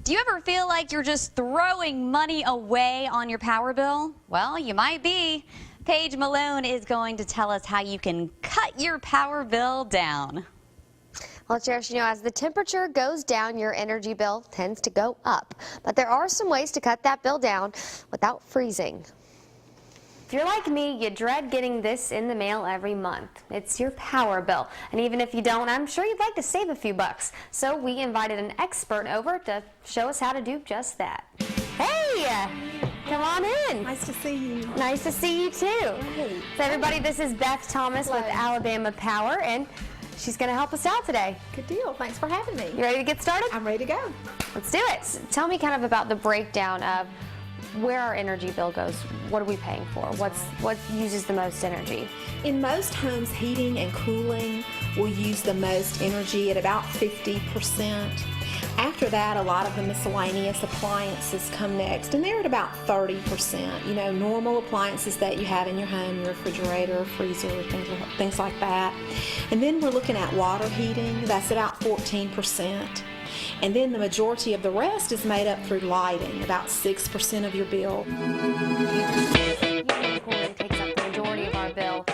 Do you ever feel like you're just throwing money away on your power bill? Well, you might be. Paige Malone is going to tell us how you can cut your power bill down. Well, Cherish, as the temperature goes down, your energy bill tends to go up. But there are some ways to cut that bill down without freezing. If you're like me, you dread getting this in the mail every month. It's your power bill. And even if you don't, I'm sure you'd like to save a few bucks. So we invited an expert over to show us how to do just that. Hey! Come on in. Nice to see you. Nice to see you too. Hey. So everybody, this is Beth Thomas with Alabama Power, and she's going to help us out today. Good deal. Thanks for having me. You ready to get started? I'm ready to go. Let's do it. So tell me kind of about the breakdown of where our energy bill goes. What are we paying for? What uses the most energy? In most homes, heating and cooling will use the most energy at about 50%. After that, a lot of the miscellaneous appliances come next, and they're at about 30%. Normal appliances that you have in your home, your refrigerator, freezer, things like that. And then we're looking at water heating. That's about 14%. And then the majority of the rest is made up through lighting, about 6% of your bill. Cooling takes up the majority of our bill.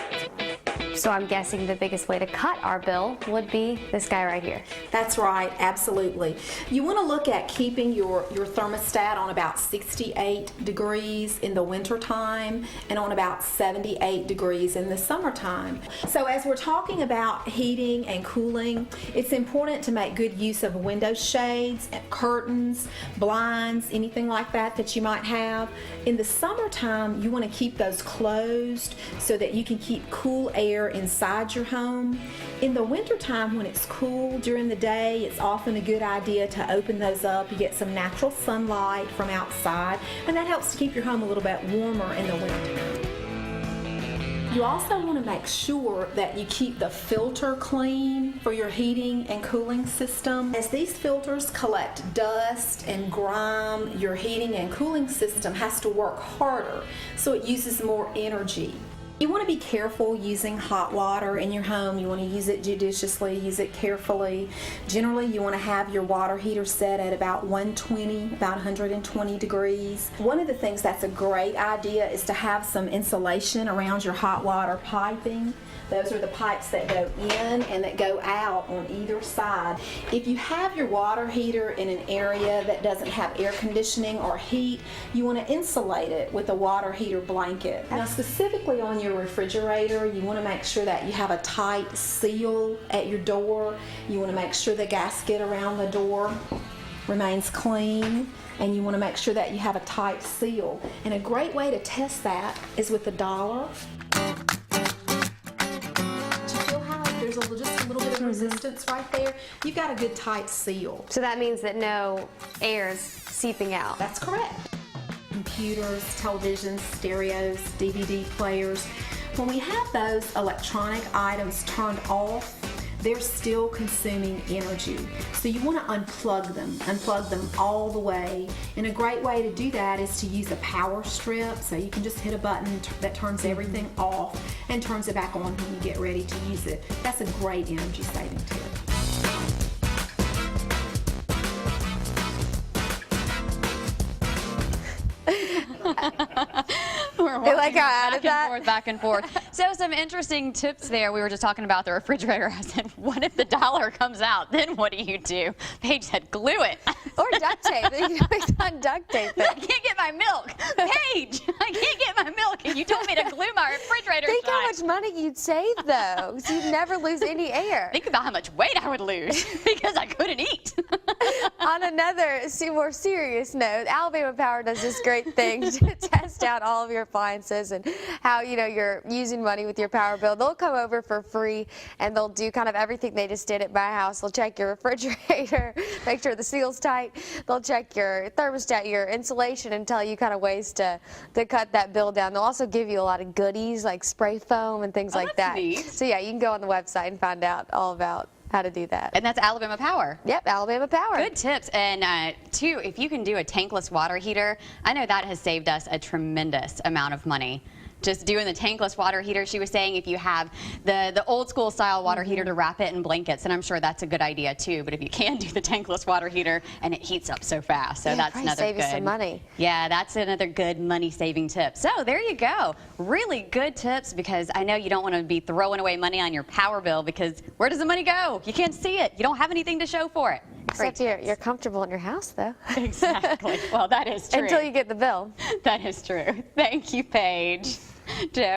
So I'm guessing the biggest way to cut our bill would be this guy right here. That's right, absolutely. You want to look at keeping your thermostat on about 68 degrees in the winter time and on about 78 degrees in the summertime. So as we're talking about heating and cooling, it's important to make good use of window shades, curtains, blinds, anything like that you might have. In the summertime, you want to keep those closed so that you can keep cool air inside your home. In the wintertime, when it's cool during the day, it's often a good idea to open those up. You get some natural sunlight from outside, and that helps to keep your home a little bit warmer in the winter. You also want to make sure that you keep the filter clean for your heating and cooling system. As these filters collect dust and grime, your heating and cooling system has to work harder, so it uses more energy. You want to be careful using hot water in your home. You want to use it judiciously, use it carefully. Generally, you want to have your water heater set at about 120 degrees. One of the things that's a great idea is to have some insulation around your hot water piping. Those are the pipes that go in and that go out on either side. If you have your water heater in an area that doesn't have air conditioning or heat, you want to insulate it with a water heater blanket. Now, specifically on your refrigerator, you want to make sure that you have a tight seal at your door. You want to make sure the gasket around the door remains clean, and you want to make sure that you have a tight seal. And a great way to test that is with $1. There's just a little bit of resistance right there. You've got a good tight seal. So that means that no air is seeping out. That's correct. Computers, televisions, stereos, DVD players. When we have those electronic items turned off, they're still consuming energy. So you want to unplug them all the way. And a great way to do that is to use a power strip. So you can just hit a button that turns everything off and turns it back on when you get ready to use it. That's a great energy saving tip. We're walking back and forth. So some interesting tips there. We were just talking about the refrigerator. I said, what if the dollar comes out? Then what do? Paige said, glue it. Or duct tape. You can always unduct tape it. I can't get my milk. Paige, I can't get my milk, and you told me to glue my refrigerator Think shut. how much money you'd save, though, so you'd never lose any air. Think about how much weight I would lose because I couldn't eat. On another more serious note, Alabama Power does this great thing to test out all of your appliances and how you're using money with your power bill. They'll come over for free and they'll do kind of everything they just did at my house. They'll check your refrigerator, make sure the seal's tight. They'll check your thermostat, your insulation, and tell you kind of ways to cut that bill down. They'll also give you a lot of goodies like spray foam and things like that. Neat. So yeah, you can go on the website and find out all about how to do that. And that's Alabama Power. Yep, Alabama Power. Good tips. And two, if you can do a tankless water heater, I know that has saved us a tremendous amount of money. just doing the tankless water heater. She was saying if you have the old school style water heater to wrap it in blankets, and I'm sure that's a good idea too. But if you can do the tankless water heater, and it heats up so fast, so Yeah, that's probably another save good. you some money. Yeah, that's another good money saving tip. So there you go. Really good tips, because I know you don't want to be throwing away money on your power bill, because where does the money go? You can't see it. You don't have anything to show for it. Except you're comfortable in your house, though. Exactly. Well, that is true. Until you get the bill. That is true. Thank you, Paige. Joe.